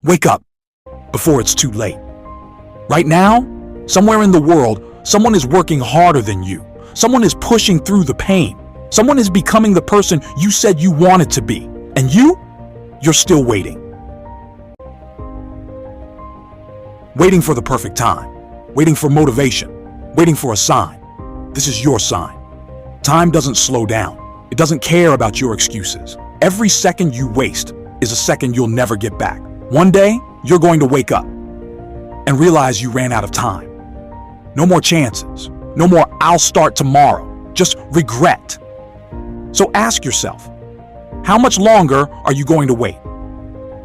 Wake up before it's too late. Right now, somewhere in the world, someone is working harder than you. Someone is pushing through the pain. Someone is becoming the person you said you wanted to be. And you're still waiting. Waiting for the perfect time. Waiting for motivation. Waiting for a sign. This is your sign. Time doesn't slow down. It doesn't care about your excuses. Every second you waste is a second you'll never get back. One day, you're going to wake up and realize you ran out of time. No more chances. No more "I'll start tomorrow." Just regret. So ask yourself, how much longer are you going to wait?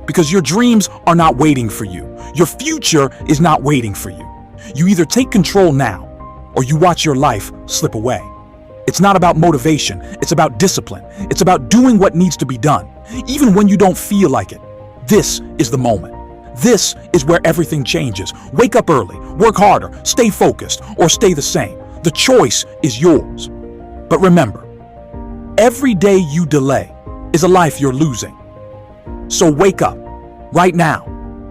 Because your dreams are not waiting for you. Your future is not waiting for you. You either take control now or you watch your life slip away. It's not about motivation. It's about discipline. It's about doing what needs to be done, even when you don't feel like it. This is the moment. This is where everything changes. Wake up early, work harder, stay focused, or stay the same. The choice is yours. But remember, every day you delay is a life you're losing. So wake up right now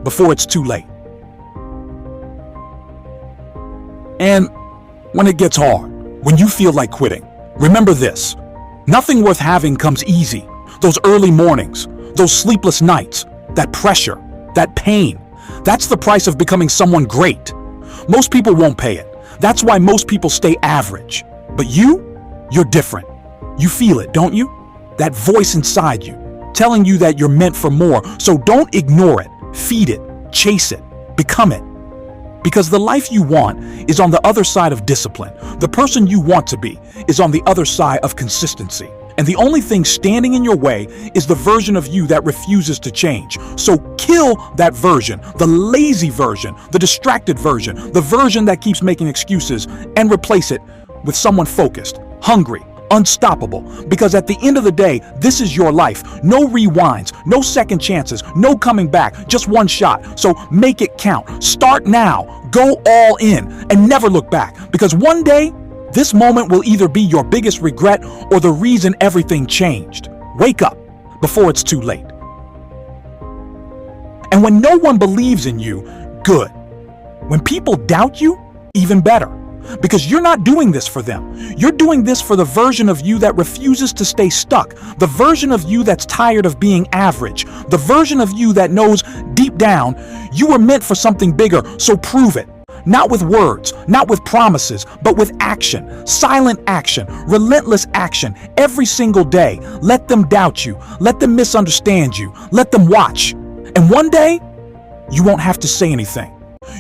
before it's too late. And when it gets hard, when you feel like quitting, remember this: nothing worth having comes easy. Those early mornings, those sleepless nights, that pressure, that pain, that's the price of becoming someone great. Most people won't pay it. That's why most people stay average. But you're different. You feel it, don't you? That voice inside you, telling you that you're meant for more. So don't ignore it. Feed it. Chase it. Become it. Because the life you want is on the other side of discipline. The person you want to be is on the other side of consistency. And the only thing standing in your way is the version of you that refuses to change. So kill that version, the lazy version, the distracted version, the version that keeps making excuses, and replace it with someone focused, hungry, unstoppable. Because at the end of the day, this is your life. No rewinds, no second chances, no coming back, just one shot. So make it count. Start now, go all in, and never look back. Because one day, this moment will either be your biggest regret or the reason everything changed. Wake up before it's too late. And when no one believes in you, good. When people doubt you, even better. Because you're not doing this for them. You're doing this for the version of you that refuses to stay stuck. The version of you that's tired of being average. The version of you that knows deep down you were meant for something bigger, so prove it. Not with words, not with promises, but with action. Silent action, relentless action, every single day. Let them doubt you. Let them misunderstand you. Let them watch. And one day, you won't have to say anything.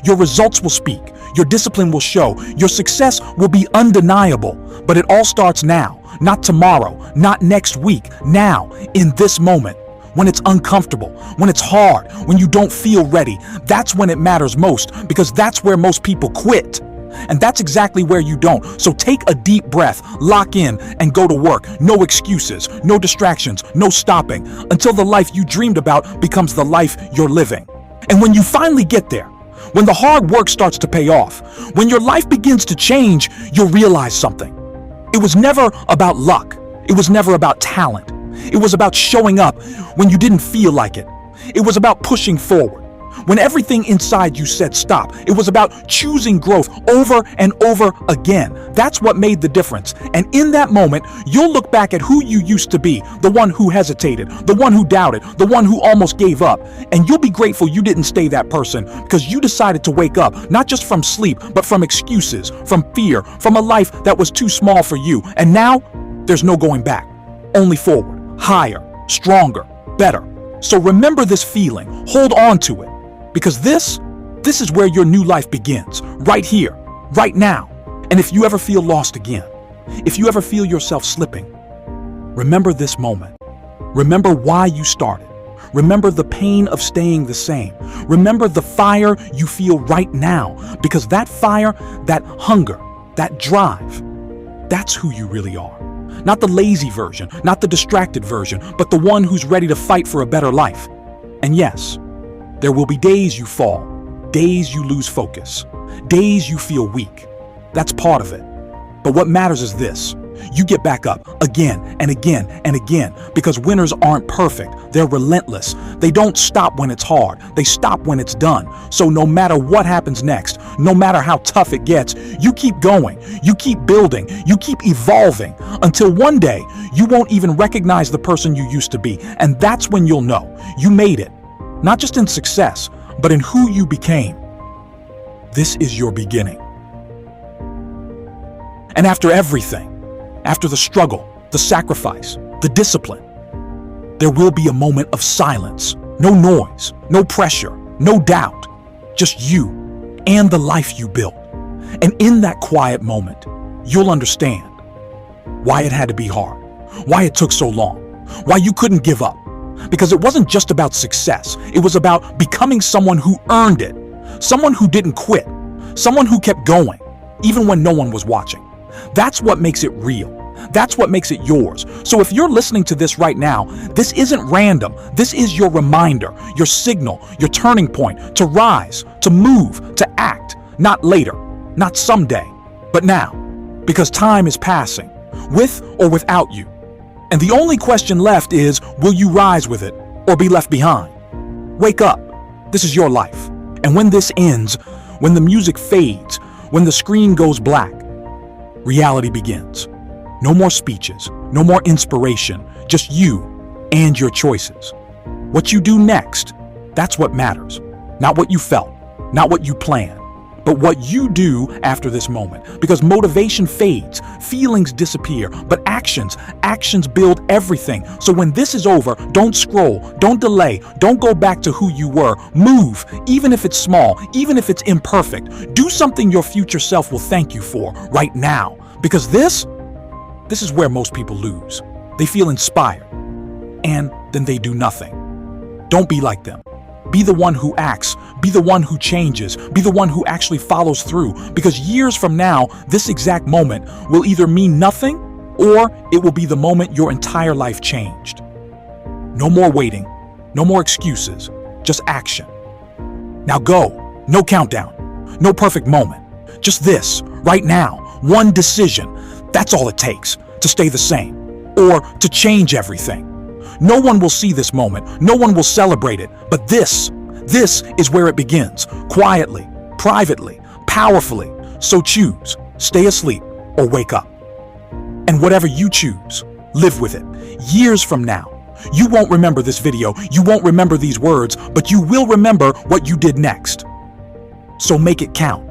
Your results will speak. Your discipline will show. Your success will be undeniable. But it all starts now, not tomorrow, not next week. Now, in this moment. When it's uncomfortable, when it's hard, when you don't feel ready, that's when it matters most, because that's where most people quit. And that's exactly where you don't. So take a deep breath, lock in, and go to work. No excuses, no distractions, no stopping, until the life you dreamed about becomes the life you're living. And when you finally get there, when the hard work starts to pay off, when your life begins to change, you'll realize something. It was never about luck. It was never about talent. It was about showing up when you didn't feel like it. It was about pushing forward when everything inside you said stop. It was about choosing growth over and over again. That's what made the difference. And in that moment, you'll look back at who you used to be, the one who hesitated, the one who doubted, the one who almost gave up. And you'll be grateful you didn't stay that person, because you decided to wake up, not just from sleep, but from excuses, from fear, from a life that was too small for you. And now, there's no going back, only forward. Higher, stronger, better. So remember this feeling, hold on to it, because this is where your new life begins, right here, right now. And if you ever feel lost again, if you ever feel yourself slipping, remember this moment. Remember why you started. Remember the pain of staying the same. Remember the fire you feel right now, because that fire, that hunger, that drive, that's who you really are. Not the lazy version, not the distracted version, but the one who's ready to fight for a better life. And yes, there will be days you fall, days you lose focus, days you feel weak. That's part of it. But what matters is this: You get back up again and again and again, because winners aren't perfect. They're relentless. They don't stop when it's hard. They stop when it's done. So no matter what happens next, no matter how tough it gets, you keep going. You keep building. You keep evolving until one day you won't even recognize the person you used to be. And that's when you'll know you made it, not just in success, but in who you became. This is your beginning. And after everything, after the struggle, the sacrifice, the discipline, there will be a moment of silence. No noise, no pressure, no doubt. Just you and the life you built. And in that quiet moment, you'll understand why it had to be hard, why it took so long, why you couldn't give up. Because it wasn't just about success. It was about becoming someone who earned it, someone who didn't quit, someone who kept going, even when no one was watching. That's what makes it real. That's what makes it yours. So if you're listening to this right now, this isn't random. This is your reminder, your signal, your turning point to rise, to move, to act. Not later, not someday, but now. Because time is passing, with or without you. And the only question left is, will you rise with it or be left behind? Wake up. This is your life. And when this ends, when the music fades, when the screen goes black, reality begins. No more speeches, no more inspiration, just you and your choices. What you do next, that's what matters. Not what you felt, not what you planned, but what you do after this moment. Because motivation fades, feelings disappear, but actions build everything. So when this is over, don't scroll, don't delay, don't go back to who you were. Move, even if it's small, even if it's imperfect. Do something your future self will thank you for right now. Because this is where most people lose. They feel inspired, and then they do nothing. Don't be like them. Be the one who acts, be the one who changes, be the one who actually follows through. Because years from now, this exact moment will either mean nothing, or it will be the moment your entire life changed. No more waiting, no more excuses, just action. Now go, no countdown, no perfect moment. Just this, right now, one decision. That's all it takes to stay the same, or to change everything. No one will see this moment, no one will celebrate it, but this is where it begins, quietly, privately, powerfully. So choose, stay asleep or wake up. And whatever you choose, live with it. Years from now, you won't remember this video, you won't remember these words, but you will remember what you did next. So make it count.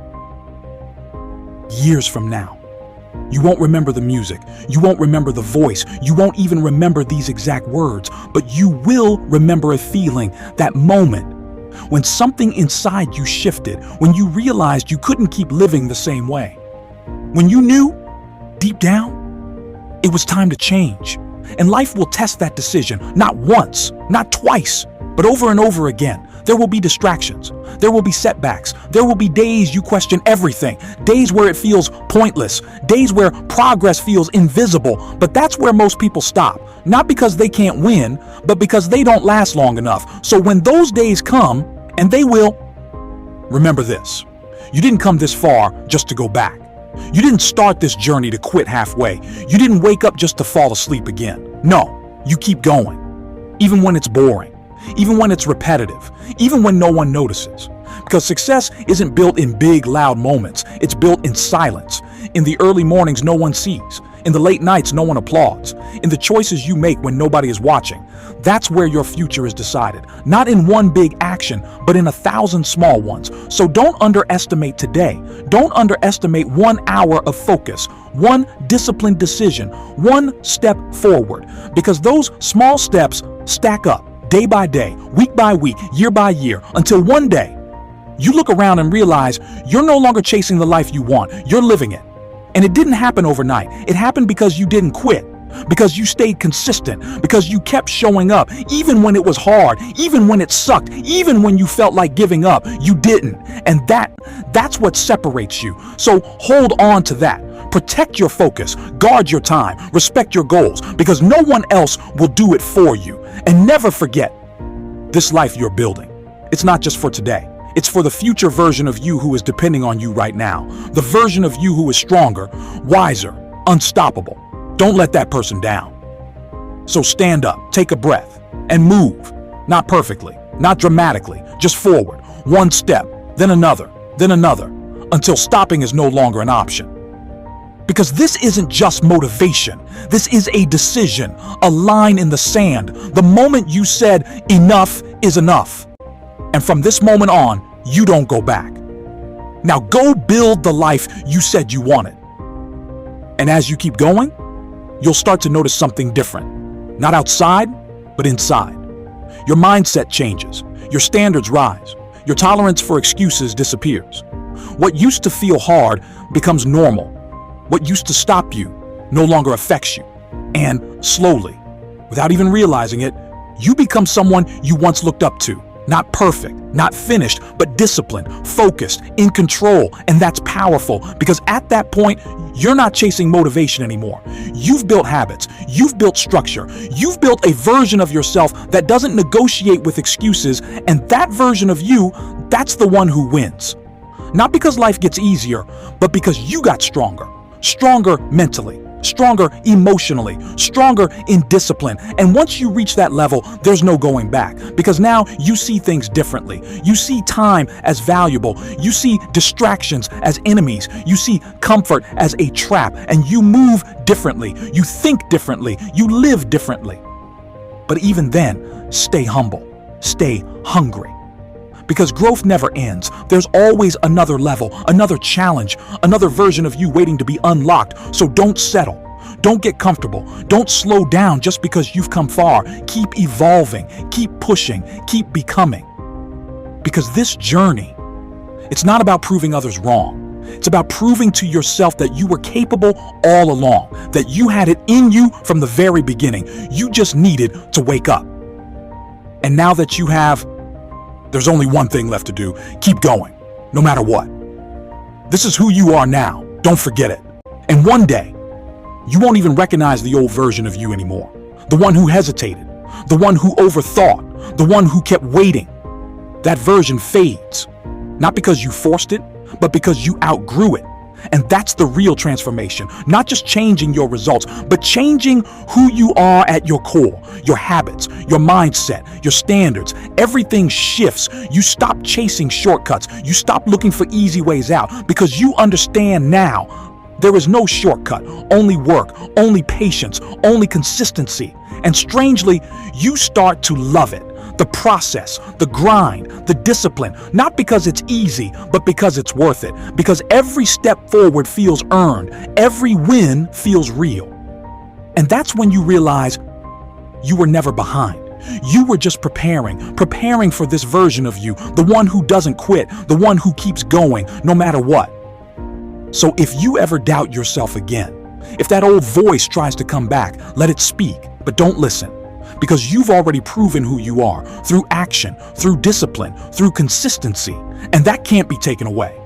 Years from now, you won't remember the music, you won't remember the voice, you won't even remember these exact words, but you will remember a feeling, that moment when something inside you shifted, when you realized you couldn't keep living the same way. When you knew, deep down, it was time to change. And life will test that decision, not once, not twice, but over and over again. There will be distractions. There will be setbacks. There will be days you question everything. Days where it feels pointless. Days where progress feels invisible. But that's where most people stop. Not because they can't win, but because they don't last long enough. So when those days come, and they will, remember this. You didn't come this far just to go back. You didn't start this journey to quit halfway. You didn't wake up just to fall asleep again. No, you keep going. Even when it's boring. Even when it's repetitive, even when no one notices. Because success isn't built in big, loud moments. It's built in silence. In the early mornings no one sees. In the late nights no one applauds. In the choices you make when nobody is watching. That's where your future is decided. Not in one big action, but in 1,000 small ones. So don't underestimate today. Don't underestimate 1 hour of focus, one disciplined decision, one step forward. Because those small steps stack up. Day by day, week by week, year by year, until one day, you look around and realize you're no longer chasing the life you want, you're living it. And it didn't happen overnight. It happened because you didn't quit, because you stayed consistent, because you kept showing up, even when it was hard, even when it sucked, even when you felt like giving up, you didn't. And that's what separates you. So hold on to that. Protect your focus, guard your time, respect your goals, because no one else will do it for you. And never forget, this life you're building, it's not just for today. It's for the future version of you who is depending on you right now. The version of you who is stronger, wiser, unstoppable. Don't let that person down. So stand up, take a breath, and move. Not perfectly, not dramatically, just forward. One step, then another, until stopping is no longer an option. Because this isn't just motivation. This is a decision, a line in the sand. The moment you said, enough is enough. And from this moment on, you don't go back. Now go build the life you said you wanted. And as you keep going, you'll start to notice something different. Not outside, but inside. Your mindset changes. Your standards rise. Your tolerance for excuses disappears. What used to feel hard becomes normal. What used to stop you no longer affects you. And slowly, without even realizing it, you become someone you once looked up to. Not perfect, not finished, but disciplined, focused, in control. And that's powerful because at that point, you're not chasing motivation anymore. You've built habits, you've built structure, you've built a version of yourself that doesn't negotiate with excuses, and that version of you, that's the one who wins. Not because life gets easier, but because you got stronger. Stronger mentally, stronger emotionally, stronger in discipline. And once you reach that level, there's no going back because now you see things differently. You see time as valuable. You see distractions as enemies. You see comfort as a trap, and you move differently. You think differently. You live differently. But even then, stay humble. Stay hungry. Because growth never ends. There's always another level, another challenge, another version of you waiting to be unlocked. So don't settle. Don't get comfortable. Don't slow down just because you've come far. Keep evolving. Keep pushing. Keep becoming. Because this journey, it's not about proving others wrong. It's about proving to yourself that you were capable all along, that you had it in you from the very beginning. You just needed to wake up. And now that you have, there's only one thing left to do. Keep going, no matter what. This is who you are now. Don't forget it. And one day, you won't even recognize the old version of you anymore. The one who hesitated, the one who overthought, the one who kept waiting. That version fades. Not because you forced it, but because you outgrew it. And that's the real transformation. Not just changing your results, but changing who you are at your core. Your habits, your mindset, your standards. Everything shifts. You stop chasing shortcuts. You stop looking for easy ways out because you understand now there is no shortcut, only work, only patience, only consistency. And strangely, you start to love it. The process, the grind, the discipline, not because it's easy, but because it's worth it. Because every step forward feels earned. Every win feels real. And that's when you realize you were never behind. You were just preparing for this version of you, the one who doesn't quit, the one who keeps going no matter what. So if you ever doubt yourself again, if that old voice tries to come back, let it speak, but don't listen. Because you've already proven who you are through action, through discipline, through consistency, and that can't be taken away.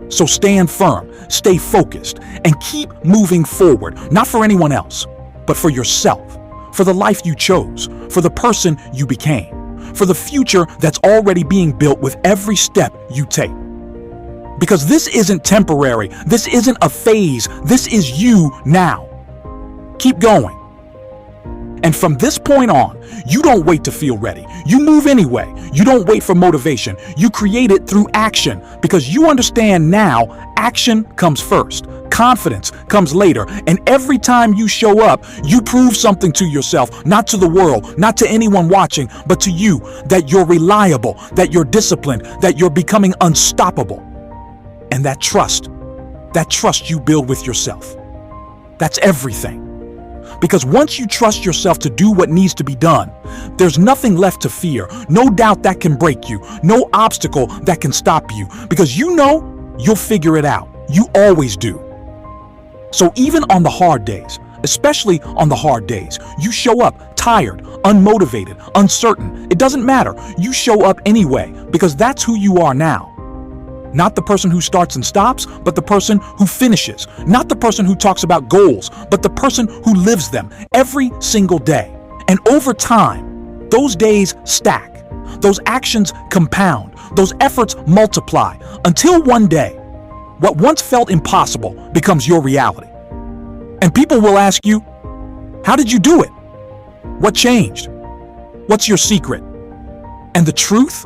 So stand firm, stay focused, and keep moving forward, not for anyone else, but for yourself, for the life you chose, for the person you became, for the future that's already being built with every step you take. Because this isn't temporary, this isn't a phase, this is you now. Keep going. And from this point on, you don't wait to feel ready. You move anyway. You don't wait for motivation. You create it through action because you understand now action comes first. Confidence comes later. And every time you show up, you prove something to yourself, not to the world, not to anyone watching, but to you, that you're reliable, that you're disciplined, that you're becoming unstoppable. And that trust you build with yourself, that's everything. Because once you trust yourself to do what needs to be done, there's nothing left to fear, no doubt that can break you, no obstacle that can stop you, because you know you'll figure it out. You always do. So even on the hard days, especially on the hard days, you show up tired, unmotivated, uncertain. It doesn't matter. You show up anyway, because that's who you are now. Not the person who starts and stops, but the person who finishes. Not the person who talks about goals, but the person who lives them every single day. And over time, those days stack. Those actions compound. Those efforts multiply until one day, what once felt impossible becomes your reality. And people will ask you, how did you do it? What changed? What's your secret? And the truth?